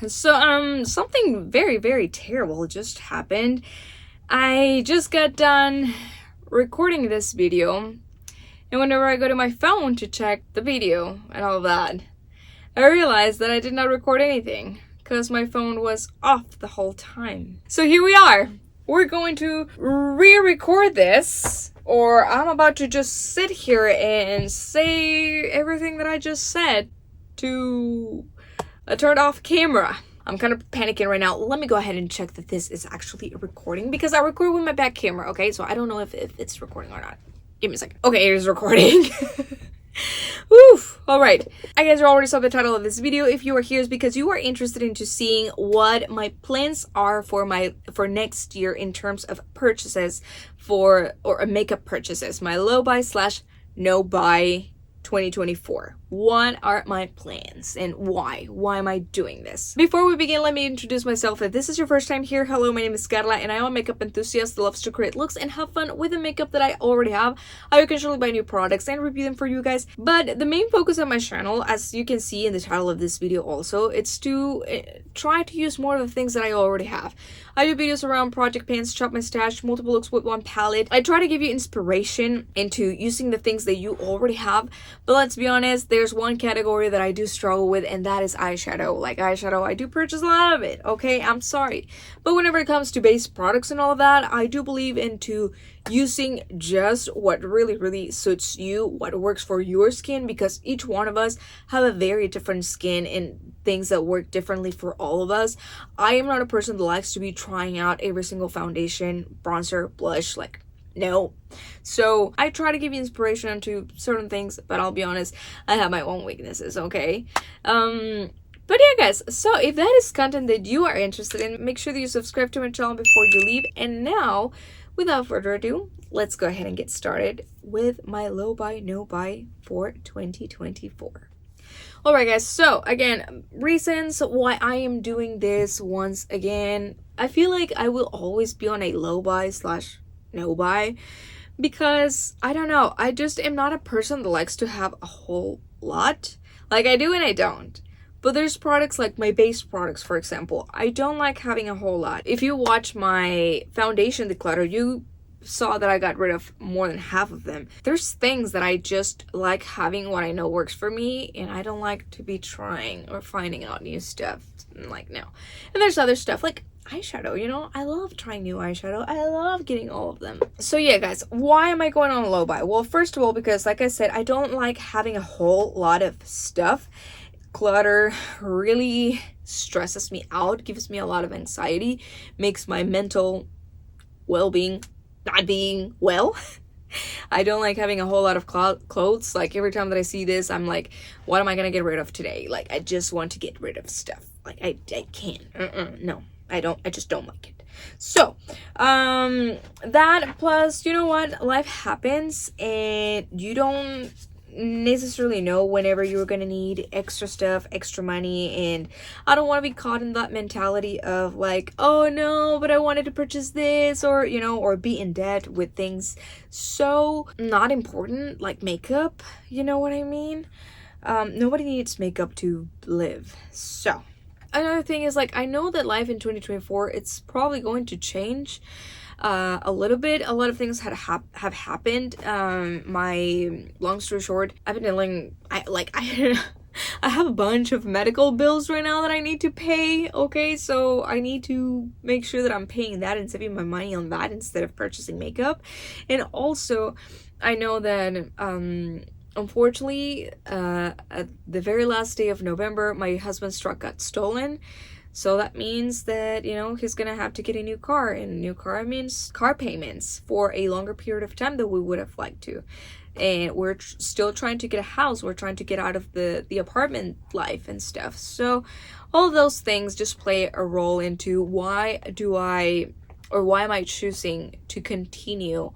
So, something very, very terrible just happened. I just got done recording this video, and whenever I go to my phone to check the video and all that, I realized that I did not record anything because my phone was off the whole time. So here we are. We're going to re-record this, or I'm about to just sit here and say everything that I just said to a turned off camera. I'm kind of panicking right now. Let me go ahead and check that this is actually a recording, because I record with my back camera, okay? So I don't know if it's recording or not. Give me a second. Okay, it is recording. Woof. All right. I guess you already saw the title of this video. If you are here, it's because you are interested into seeing what my plans are for next year in terms of purchases or makeup purchases. My low buy / no buy 2024. What are my plans and why? Why am I doing this? Before we begin, let me introduce myself. If this is your first time here, hello, my name is Carla and I am a makeup enthusiast that loves to create looks and have fun with the makeup that I already have. I occasionally buy new products and review them for you guys, but the main focus of my channel, as you can see in the title of this video also, it's to try to use more of the things that I already have. I do videos around project pans, chop my stash, multiple looks with one palette. I try to give you inspiration into using the things that you already have, but let's be honest, there's one category that I do struggle with, and that is eyeshadow. Like eyeshadow, I do purchase a lot of it, okay? I'm sorry. But whenever it comes to base products and all of that, I do believe into using just what really suits you, what works for your skin, because each one of us have a very different skin and things that work differently for all of us. I am not a person that likes to be trying out every single foundation, bronzer, blush, like, no. So I try to give you inspiration into certain things, but I'll be honest, I have my own weaknesses, okay? But yeah, guys, so if that is content that you are interested in, make sure that you subscribe to my channel before you leave. And now, without further ado, let's go ahead and get started with my low buy, no buy for 2024. Alright guys, so again, reasons why I am doing this once again. I feel like I will always be on a low buy / no buy, because I don't know, I just am not a person that likes to have a whole lot. Like, I do and I don't. But there's products like my base products, for example. I don't like having a whole lot. If you watch my foundation declutter, you saw that I got rid of more than half of them. There's things that I just like having what I know works for me, and I don't like to be trying or finding out new stuff. Like, no. And there's other stuff like eyeshadow, you know? I love trying new eyeshadow. I love getting all of them. So yeah, guys, why am I going on a low buy? Well, first of all, because like I said, I don't like having a whole lot of stuff. Clutter really stresses me out, gives me a lot of anxiety, makes my mental well-being not being well. I don't like having a whole lot of clothes. Like, every time that I see this, I'm like, what am I gonna get rid of today? Like, I just want to get rid of stuff. Like, I can't. No, I just don't like it. So, that plus, you know what? Life happens and you don't necessarily know whenever you're gonna need extra stuff, extra money, and I don't want to be caught in that mentality of like, oh no, but I wanted to purchase this, or you know, or be in debt with things so not important, like makeup, you know what I mean? Nobody needs makeup to live. So another thing is, like, I know that life in 2024, it's probably going to change a little bit. A lot of things have happened. My long story short, I've been dealing, I have a bunch of medical bills right now that I need to pay, okay? So I need to make sure that I'm paying that and saving my money on that instead of purchasing makeup. And also, I know that unfortunately, at the very last day of November, my husband's truck got stolen. So that means that, you know, he's gonna have to get a new car, and a new car means car payments for a longer period of time than we would have liked to. And we're still trying to get a house. We're trying to get out of the apartment life and stuff. So all of those things just play a role into why am I choosing to continue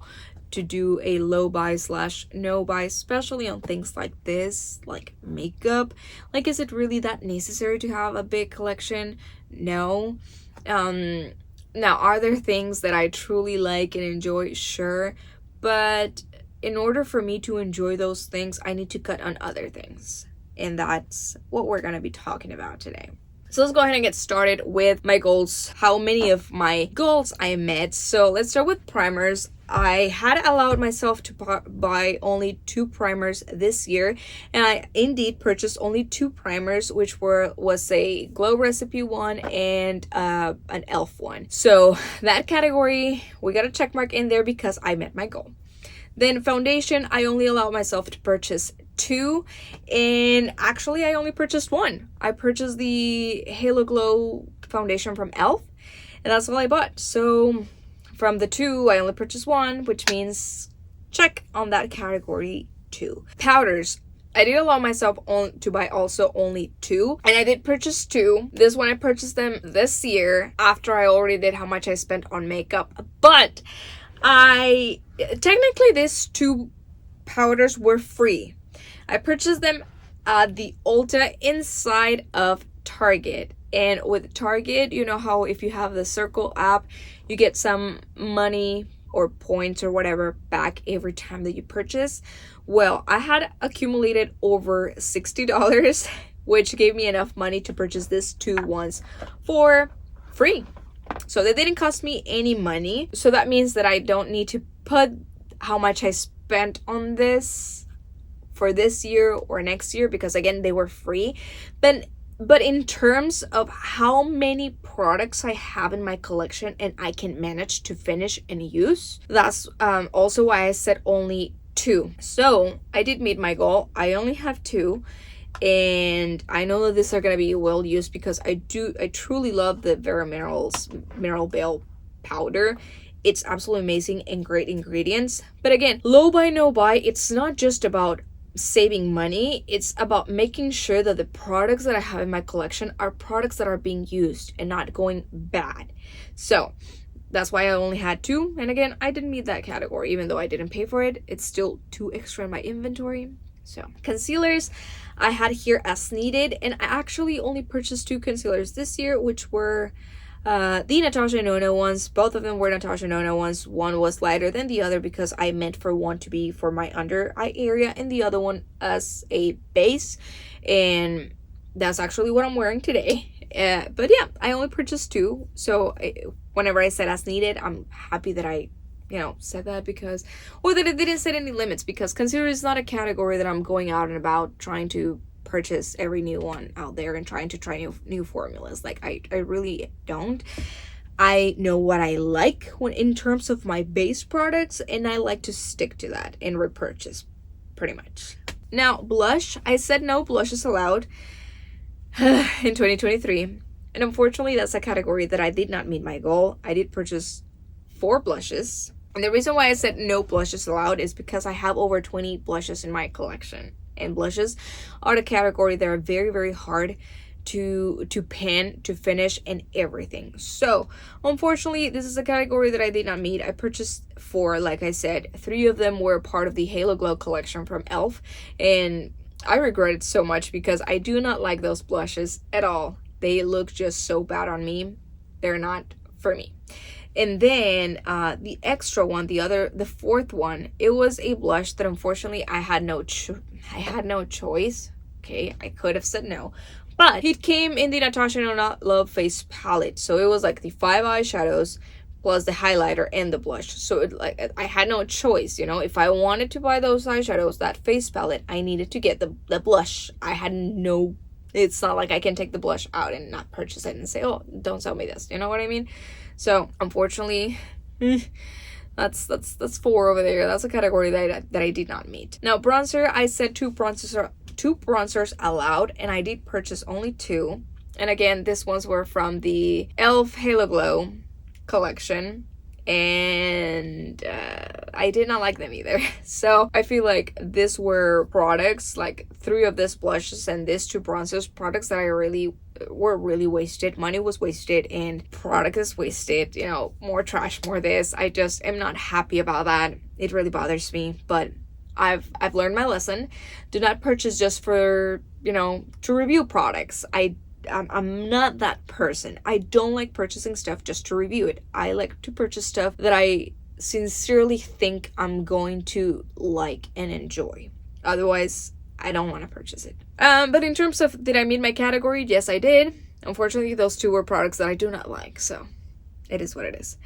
to do a low buy / no buy, especially on things like this, like makeup. Like, is it really that necessary to have a big collection? No. Now, are there things that I truly like and enjoy? Sure. But in order for me to enjoy those things, I need to cut on other things. And that's what we're going to be talking about today. So let's go ahead and get started with my goals, how many of my goals I met. So let's start with primers. I had allowed myself to buy only 2 primers this year, and I indeed purchased only 2 primers, which was a Glow Recipe one and an e.l.f. one. So that category, we got a check mark in there because I met my goal. Then foundation, I only allowed myself to purchase 2, and actually I only purchased 1. I purchased the Halo Glow foundation from e.l.f. and that's all I bought. So from the 2, I only purchased 1, which means check on that category 2. Powders, I did allow myself to buy also only 2, and I did purchase 2. This one I purchased them this year after I already did how much I spent on makeup, but technically these 2 powders were free. I purchased them at the Ulta inside of Target. And with Target, you know how if you have the Circle app, you get some money or points or whatever back every time that you purchase. Well, I had accumulated over $60, which gave me enough money to purchase these 2 ones for free. So they didn't cost me any money. So that means that I don't need to put how much I spent on this for this year or next year, because again, they were free. But in terms of how many products I have in my collection and I can manage to finish and use, that's also why I said only 2. So I did meet my goal. I only have 2. And I know that these are going to be well used because I truly love the Vera Mineral Veil powder. It's absolutely amazing and great ingredients. But again, low buy, no buy, it's not just about saving money. It's about making sure that the products that I have in my collection are products that are being used and not going bad. So that's why I only had 2. And again, I didn't meet that category. Even though I didn't pay for it, it's still 2 extra in my inventory. So concealers, I had here as needed, and I actually only purchased 2 concealers this year, which were the Natasha Nona ones. Both of them were Natasha Nona ones. One was lighter than the other because I meant for one to be for my under eye area and the other one as a base, and that's actually what I'm wearing today. But yeah, I only purchased 2. So whenever I said as needed, I'm happy that I said that, because, or that it didn't set any limits, because concealer is not a category that I'm going out and about trying to purchase every new one out there and trying to try new formulas. Like I really don't. I know what I like when in terms of my base products, and I like to stick to that and repurchase pretty much. Now blush, I said no blushes allowed in 2023, and unfortunately that's a category that I did not meet my goal. I did purchase 4 blushes. And the reason why I said no blushes allowed is because I have over 20 blushes in my collection. And blushes are the category that are very, very hard to pan, to finish, and everything. So unfortunately, this is a category that I did not meet. I purchased 4, like I said. 3 of them were part of the Halo Glow collection from e.l.f. And I regret it so much because I do not like those blushes at all. They look just so bad on me. They're not for me. And then the extra one, the 4th one, it was a blush that unfortunately I had no choice. Okay, I could have said no, but it came in the Natasha Nona Love Face palette, so it was like the 5 eyeshadows plus the highlighter and the blush. So I had no choice. If I wanted to buy those eyeshadows, that face palette, I needed to get the blush. It's not like I can take the blush out and not purchase it and say, oh, don't sell me this. You know what I mean? So unfortunately, that's 4 over there. That's a category that I did not meet. Now bronzer, I said 2 bronzers allowed, and I did purchase only 2. And again, these ones were from the e.l.f. Halo Glow collection, and I did not like them either. So I feel like these were products, like 3 of these blushes and these 2 bronzers, products that were really wasted. Money was wasted and product is wasted. More trash, more this. I just am not happy about that. It really bothers me, but I've learned my lesson. Do not purchase just for to review products. I'm not that person. I don't like purchasing stuff just to review it. I like to purchase stuff that I sincerely think I'm going to like and enjoy. Otherwise, I don't want to purchase it. But in terms of did I meet my category? Yes, I did. Unfortunately, those two were products that I do not like, so it is what it is.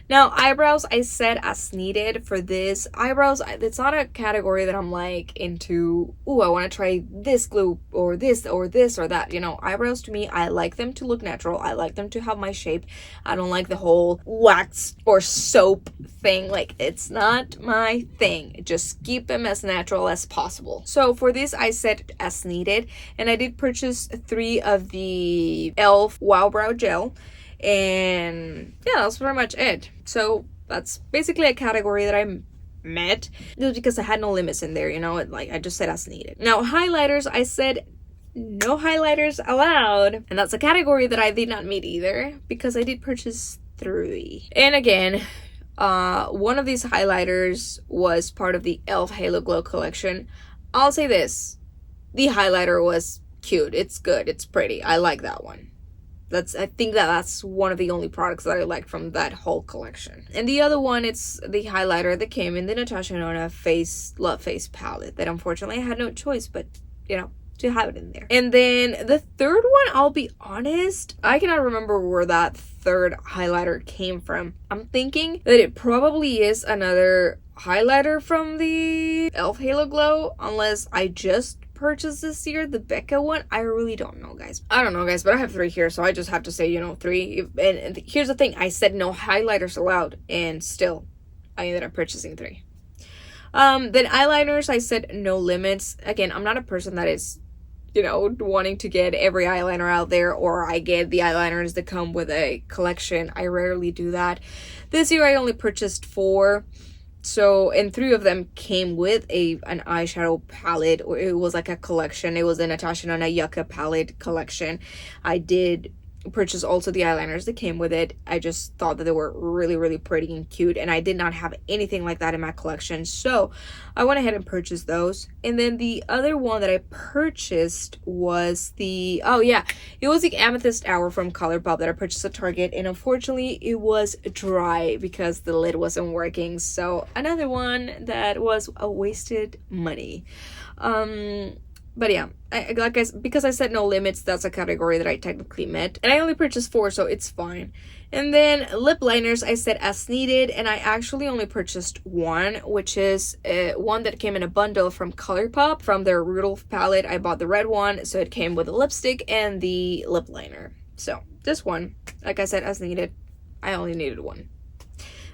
Now, eyebrows, I said as needed for this. Eyebrows, it's not a category that I'm like into, ooh, I want to try this glue or this or this or that. You know, eyebrows to me, I like them to look natural. I like them to have my shape. I don't like the whole wax or soap thing. Like, it's not my thing. Just keep them as natural as possible. So for this, I said as needed. And I did purchase 3 of the e.l.f. Wow Brow Gel. And yeah, that's pretty much it. So that's basically a category that I met just because I had no limits in there, you know, like I just said as needed. Now, highlighters, I said no highlighters allowed, and that's a category that I did not meet either because I did purchase 3. And again, one of these highlighters was part of the e.l.f. Halo Glow collection. I'll say this, the highlighter was cute, it's good, it's pretty, I like that one. I think that's one of the only products that I like from that whole collection. And the other one, it's the highlighter that came in the Natasha Denona Love Face palette that unfortunately I had no choice but, you know, to have it in there. And then the third one, I'll be honest, I cannot remember where that third highlighter came from. I'm thinking that it probably is another highlighter from the e.l.f. Halo Glow, unless I just purchased this year, the Becca one. I really don't know, guys. I don't know, guys, but I have 3 here, so I just have to say, you know, 3. And here's the thing, I said no highlighters allowed, and still I ended up purchasing 3. Then eyeliners, I said no limits. Again, I'm not a person that is, you know, wanting to get every eyeliner out there, or I get the eyeliners that come with a collection. I rarely do that. This year I only purchased 4. So, and 3 of them came with an eyeshadow palette, or it was like a collection. It was a Natasha Denona Yucca palette collection. I did purchase also the eyeliners that came with it. I just thought that they were really, really pretty and cute, and I did not have anything like that in my collection, so I went ahead and purchased those. And then the other one that I purchased was the, oh yeah, it was the Amethyst Hour from Colourpop that I purchased at Target, and unfortunately it was dry because the lid wasn't working, so another one that was a wasted money. But yeah, because I said no limits, that's a category that I technically met. And I only purchased 4, so it's fine. And then lip liners, I said as needed, and I actually only purchased 1, which is one that came in a bundle from Colourpop. From their Rudolph palette, I bought the red one, so it came with the lipstick and the lip liner. So, just 1. Like I said, as needed, I only needed 1.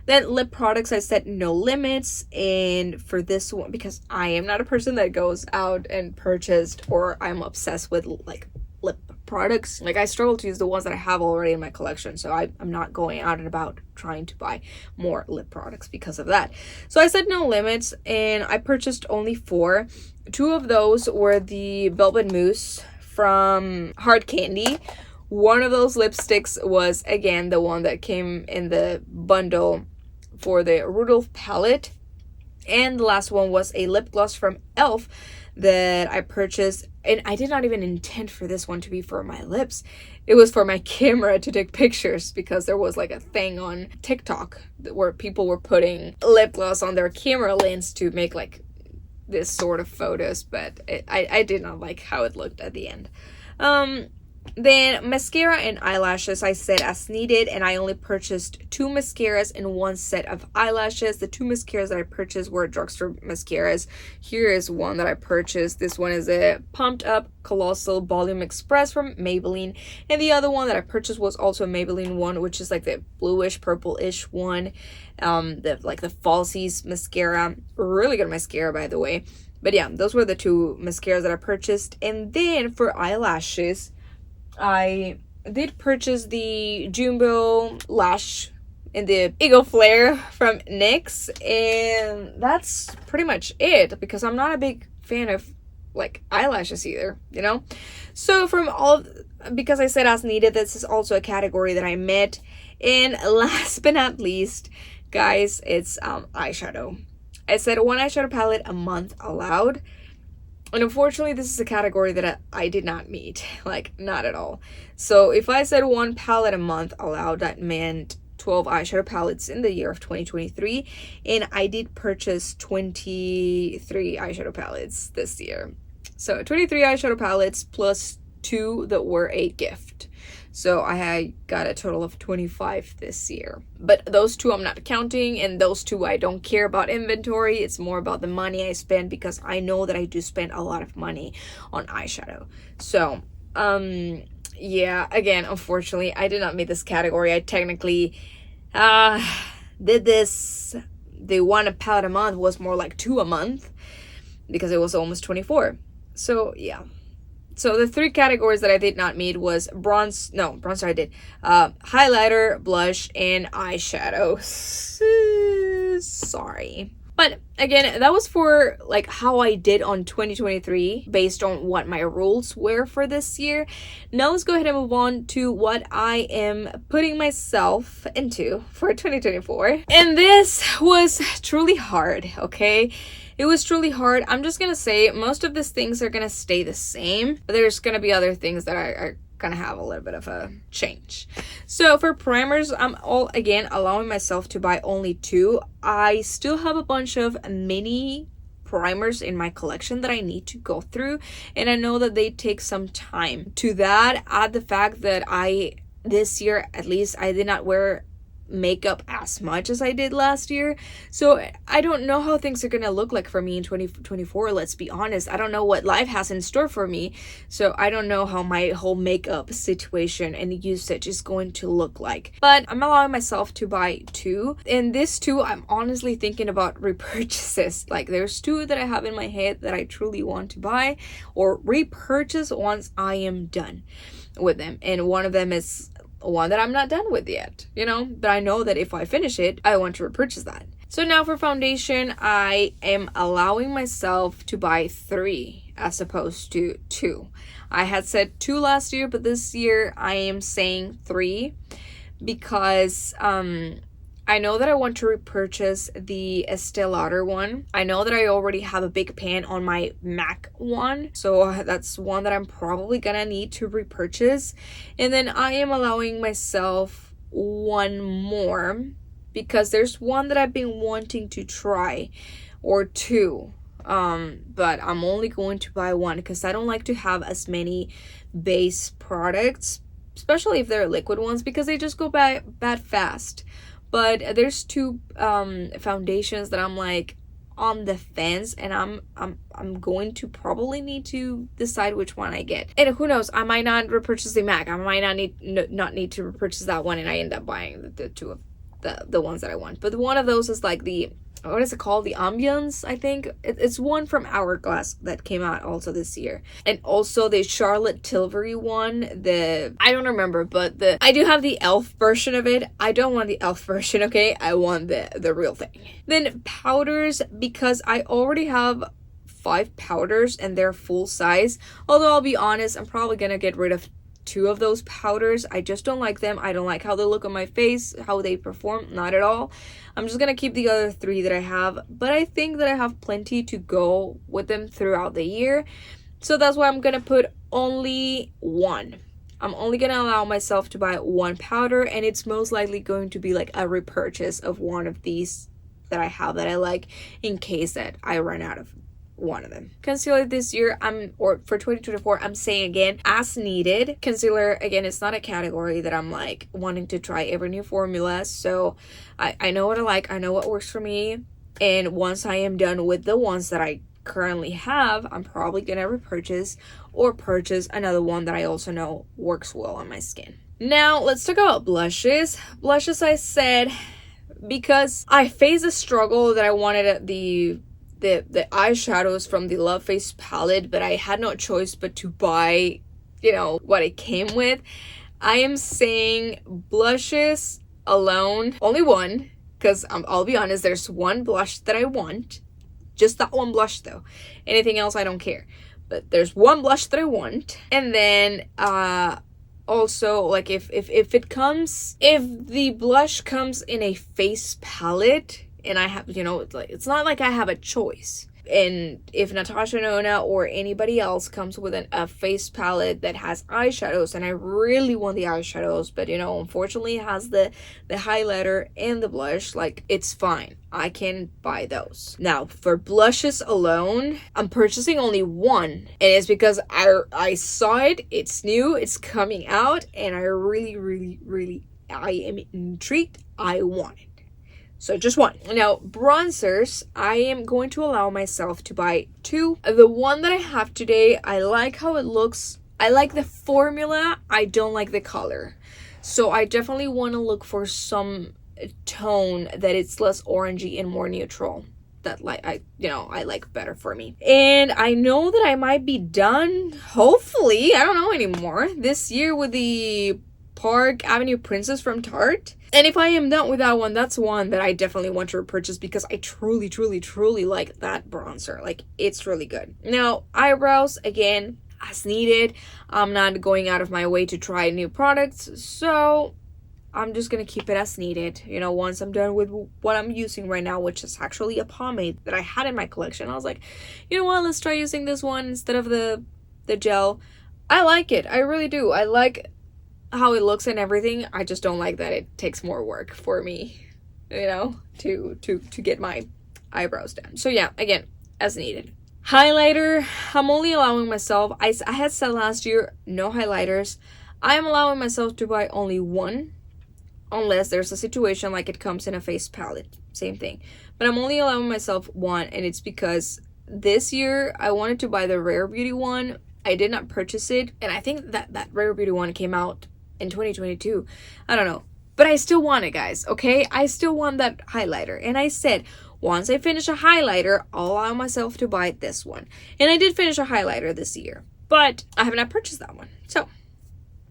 Then lip products, I said no limits, and for this one, because I am not a person that goes out and purchased, or I'm obsessed with like lip products. Like, I struggle to use the ones that I have already in my collection, so I'm not going out and about trying to buy more lip products because of that. So I said no limits, and I purchased only 4. 2 of those were the Velvet Mousse from Hard Candy. One of those lipsticks was, again, the one that came in the bundle for the Rudolph palette, and the last one was a lip gloss from e.l.f. that I purchased, and I did not even intend for this one to be for my lips. It was for my camera to take pictures, because there was like a thing on TikTok where people were putting lip gloss on their camera lens to make like this sort of photos, but I did not like how it looked at the end. Then mascara and eyelashes, I said as needed, and I only purchased 2 mascaras and 1 set of eyelashes. The 2 mascaras that I purchased were drugstore mascaras. Here is one that I purchased. This one is a Pumped Up Colossal Volume Express from Maybelline, and the other one that I purchased was also a Maybelline one, which is like the bluish purple-ish one, the Falsies mascara. Really good mascara, by the way. But yeah, those were the 2 mascaras that I purchased. And then for eyelashes, I did purchase the Jumbo Lash in the Eagle Flare from NYX, and that's pretty much it, because I'm not a big fan of like eyelashes either, you know. So because I said as needed, this is also a category that I met. And last but not least, guys, it's eyeshadow. I said 1 eyeshadow palette a month allowed. And unfortunately, this is a category that I did not meet, like, not at all. So if I said 1 palette a month allowed, that meant 12 eyeshadow palettes in the year of 2023. And I did purchase 23 eyeshadow palettes this year. So 23 eyeshadow palettes plus 2 that were a gift. So I had got a total of 25 this year. But those 2 I'm not counting, and those 2 I don't care about inventory. It's more about the money I spend, because I know that I do spend a lot of money on eyeshadow. So, yeah, again, unfortunately, I did not meet this category. I technically did this. The 1 palette a month was more like 2 a month, because it was almost 24. So, yeah. So the 3 categories that I did not meet was bronzer I did, highlighter, blush, and eyeshadow. Sorry. But again, that was for like how I did on 2023 based on what my rules were for this year. Now let's go ahead and move on to what I am putting myself into for 2024. And this was truly hard, okay? It was truly hard. I'm just gonna say most of these things are gonna stay the same, but there's gonna be other things that are gonna have a little bit of a change. So for primers, I'm again allowing myself to buy only 2. I still have a bunch of mini primers in my collection that I need to go through, and I know that they take some time. To that, add the fact that this year at least I did not wear makeup as much as I did last year, so I don't know how things are gonna look like for me in 2024. Let's be honest, I don't know what life has in store for me, so I don't know how my whole makeup situation and usage is going to look like. But I'm allowing myself to buy 2, and this 2 I'm honestly thinking about repurchases. Like there's 2 that I have in my head that I truly want to buy or repurchase once I am done with them, and one of them is one that I'm not done with yet, you know, but I know that if I finish it, I want to repurchase that. So now for foundation, I am allowing myself to buy 3 as opposed to 2. I had said 2 last year, but this year I am saying 3 because I know that I want to repurchase the Estee Lauder one. I know that I already have a big pan on my MAC one, so that's one that I'm probably gonna need to repurchase. And then I am allowing myself 1 more because there's one that I've been wanting to try, or 2. But I'm only going to buy 1 because I don't like to have as many base products, especially if they're liquid ones, because they just go bad fast. But there's 2 foundations that I'm like on the fence, and I'm going to probably need to decide which one I get. And who knows, I might not repurchase the MAC. I might not need to repurchase that one, and I end up buying the 2 of the ones that I want. But one of those is like the, what is it called? The Ambience, I think. It's one from Hourglass that came out also this year. And also the Charlotte Tilbury one, I don't remember, but I do have the e.l.f. version of it. I don't want the e.l.f. version, okay? I want the real thing. Then powders, because I already have 5 powders and they're full size. Although I'll be honest, I'm probably gonna get rid of 2 of those powders. I just don't like them. I don't like how they look on my face, how they perform, not at all. I'm just gonna keep the other 3 that I have, but I think that I have plenty to go with them throughout the year. So that's why I'm gonna put only 1. I'm only gonna allow myself to buy 1 powder, and it's most likely going to be like a repurchase of one of these that I have that I like, in case that I run out of one of them. Concealer this year, for 2024, I'm saying again, as needed. Concealer, again, it's not a category that I'm like wanting to try every new formula. So I know what I like, I know what works for me. And once I am done with the ones that I currently have, I'm probably gonna repurchase or purchase another one that I also know works well on my skin. Now let's talk about blushes. Blushes, I said, because I faced a struggle that I wanted the eyeshadows from the Love Face palette, but I had no choice but to buy, you know, what it came with. I am saying blushes alone, only 1, because I'll be honest, there's 1 blush that I want. Just that 1 blush though. Anything else I don't care. But there's 1 blush that I want. And then also, like if the blush comes in a face palette, and I have, you know, it's not like I have a choice. And if Natasha Nona or anybody else comes with a face palette that has eyeshadows, and I really want the eyeshadows, but you know, unfortunately it has the highlighter and the blush, like, it's fine. I can buy those. Now, for blushes alone, I'm purchasing only one. And it's because I saw it, it's new, it's coming out, and I really, I am intrigued. I want it. So just one. Now, bronzers, I am going to allow myself to buy two. The one that I have today, I like how it looks. I like the formula. I don't like the color. So I definitely want to look for some tone that it's less orangey and more neutral. That I like better for me. And I know that I might be done, hopefully, I don't know anymore, this year with the Park Avenue Princess from Tarte. And if I am done with that one, that's one that I definitely want to repurchase because I truly like that bronzer. Like, it's really good. Now, eyebrows, again, as needed. I'm not going out of my way to try new products, so I'm just gonna keep it as needed. You know, once I'm done with what I'm using right now, which is actually a pomade that I had in my collection, I was like, you know what, let's try using this one instead of the gel. I like it. I really do. I like how it looks and everything. I just don't like that it takes more work for me, you know, to get my eyebrows done. So yeah, again, as needed. Highlighter, I'm only allowing myself, I had said last year, no highlighters. I am allowing myself to buy only one, unless there's a situation like it comes in a face palette, same thing. But I'm only allowing myself one, and it's because this year I wanted to buy the Rare Beauty one. I did not purchase it, and I think that Rare Beauty one came out in 2022. I don't know, but I still want it, guys, okay? I still want that highlighter, and I said once I finish a highlighter, I'll allow myself to buy this one. And I did finish a highlighter this year, but I have not purchased that one. So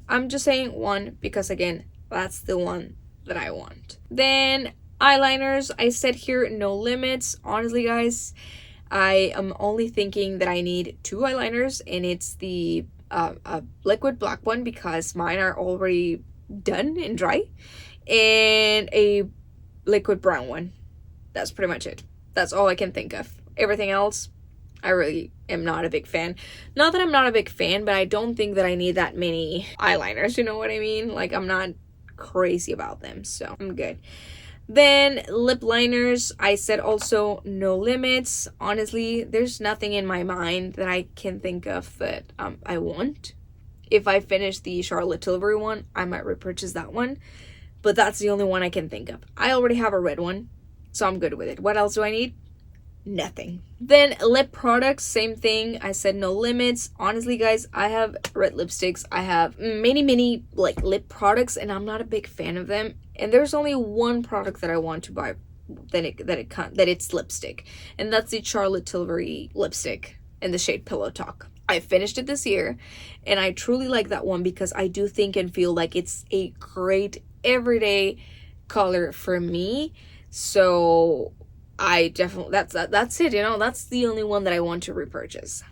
I'm just saying one because, again, that's the one that I want. Then eyeliners, I said here, no limits. Honestly, guys, I am only thinking that I need two eyeliners, and it's the liquid black one because mine are already done and dry, and a liquid brown one. That's pretty much it. That's all I can think of. Everything else, I really am not a big fan. Not that I'm not a big fan, but I don't think that I need that many eyeliners, you know what I mean? Like, I'm not crazy about them, so I'm good. Then lip liners, I said also no limits. Honestly, there's nothing in my mind that I can think of that I want. If I finish the Charlotte Tilbury one, I might repurchase that one, but that's the only one I can think of. I already have a red one, so I'm good with it. What else do I need? Nothing. Then lip products, same thing. I said no limits. Honestly, guys, I have red lipsticks. I have many like lip products, and I'm not a big fan of them. And there's only one product that I want to buy that it's lipstick, and that's the Charlotte Tilbury lipstick in the shade Pillow Talk. I finished it this year, and I truly like that one because I do think and feel like it's a great everyday color for me. So I definitely, that's it, you know, that's the only one that I want to repurchase.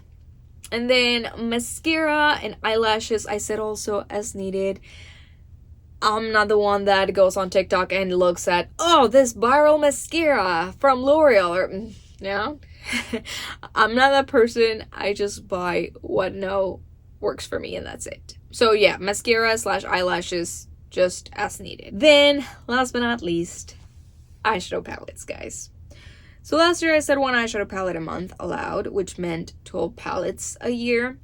And then mascara and eyelashes, I said also as needed. I'm not the one that goes on TikTok and looks at, oh, this viral mascara from L'Oreal, or, you know, I'm not that person. I just buy what works for me, and that's it. So yeah, mascara / eyelashes, just as needed. Then, last but not least, eyeshadow palettes, guys. So last year I said one eyeshadow palette a month allowed, which meant 12 palettes a year.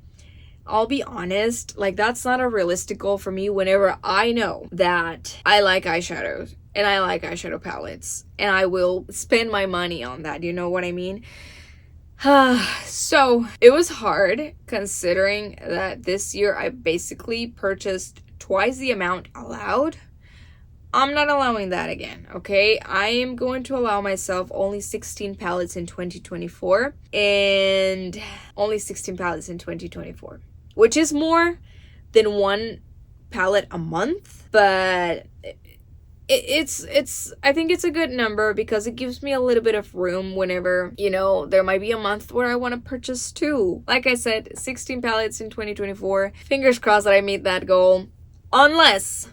I'll be honest, like, that's not a realistic goal for me whenever I know that I like eyeshadows and I like eyeshadow palettes, and I will spend my money on that, you know what I mean? So it was hard considering that this year I basically purchased twice the amount allowed. I'm not allowing that again, okay? I am going to allow myself only 16 palettes in 2024, and only 16 palettes in 2024, which is more than one palette a month, but it's I think it's a good number because it gives me a little bit of room whenever, you know, there might be a month where I want to purchase two. Like I said, 16 palettes in 2024. Fingers crossed that I meet that goal. Unless,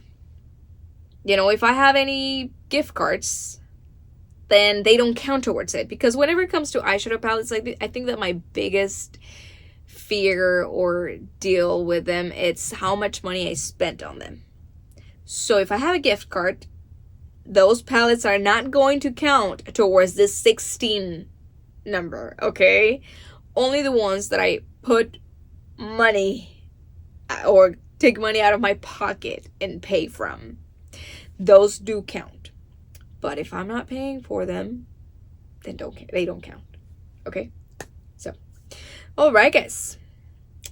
you know, if I have any gift cards then they don't count towards it. Because whenever it comes to eyeshadow palettes, like, I think that my biggest fear or deal with them, it's how much money I spent on them. So if I have a gift card, those palettes are not going to count towards this 16 number, okay? Only the ones that I put money or take money out of my pocket and pay from, those do count. But if I'm not paying for them, then they don't count, okay? So, all right, guys,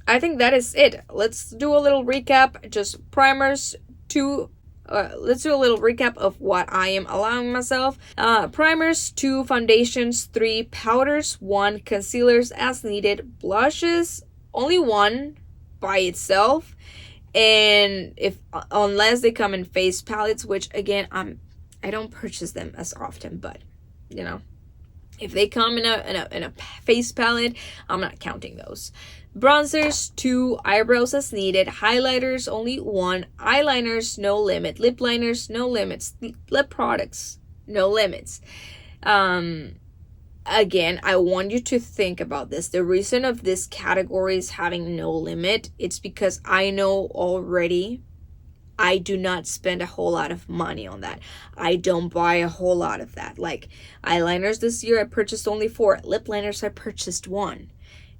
I think that is it. Let's do a little recap. Just primers, let's do a little recap of what I am allowing myself. Primers, 2 foundations, 3 powders, 1 concealers as needed, blushes, only 1 by itself, and unless they come in face palettes, which again I don't purchase them as often, but you know, if they come in a face palette, I'm not counting those. Bronzers, 2, eyebrows as needed, highlighters, only 1, eyeliners, no limit, lip liners, no limits, lip products, no limits. Again, I want you to think about this. The reason of this category is having no limit, it's because I know already I do not spend a whole lot of money on that. I don't buy a whole lot of that. Like eyeliners this year, I purchased only 4. Lip liners, I purchased 1.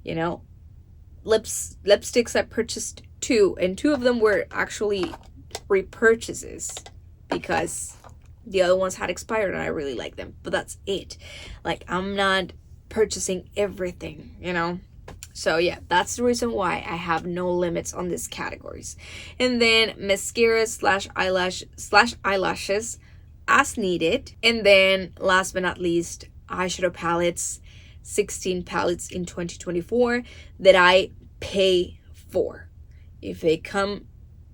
You know, lipsticks, I purchased 2. And 2 of them were actually repurchases because the other ones had expired and I really like them. But that's it. Like, I'm not purchasing everything, you know. So yeah, that's the reason why I have no limits on these categories. And then mascaras / eyelashes as needed. And then last but not least, eyeshadow palettes, 16 palettes in 2024 that I pay for. If they come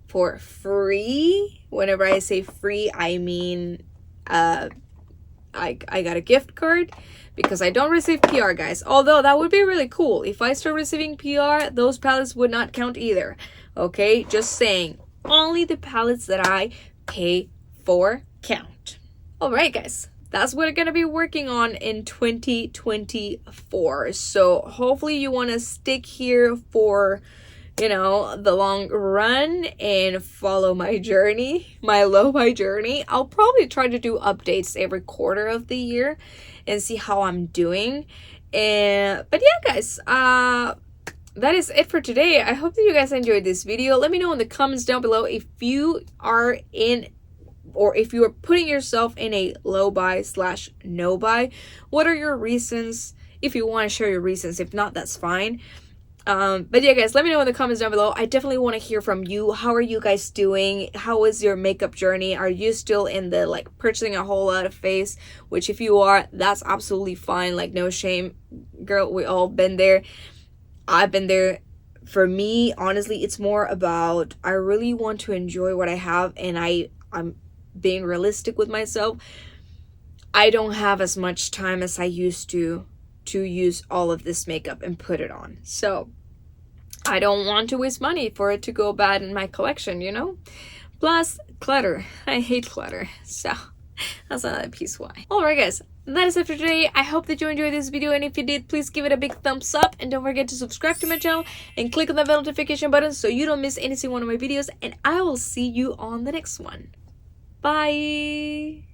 for free, whenever I say free, I mean I got a gift card, because I don't receive PR, guys. Although that would be really cool. If I start receiving PR, those palettes would not count either. Okay, just saying, only the palettes that I pay for count. Alright, guys, that's what I'm gonna be working on in 2024. So hopefully you want to stick here for, you know, the long run and follow my journey, my low-buy journey. I'll probably try to do updates every quarter of the year and see how I'm doing. But yeah, guys, that is it for today. I hope that you guys enjoyed this video. Let me know in the comments down below if you are in, or if you are putting yourself in a low buy / no buy. What are your reasons? If you want to share your reasons, if not, that's fine. But yeah, guys, let me know in the comments down below. I definitely want to hear from you. How are you guys doing? How is your makeup journey? Are you still in the like purchasing a whole lot of face? Which if you are, that's absolutely fine. Like, no shame, girl. We all been there. I've been there. For me, honestly, it's more about I really want to enjoy what I have, and I'm being realistic with myself. I don't have as much time as I used to use all of this makeup and put it on. So I don't want to waste money for it to go bad in my collection, you know? Plus clutter. I hate clutter. So that's another piece why. Alright, guys, that is it for today. I hope that you enjoyed this video, and if you did, please give it a big thumbs up, and don't forget to subscribe to my channel and click on the bell notification button so you don't miss any single one of my videos, and I will see you on the next one. Bye.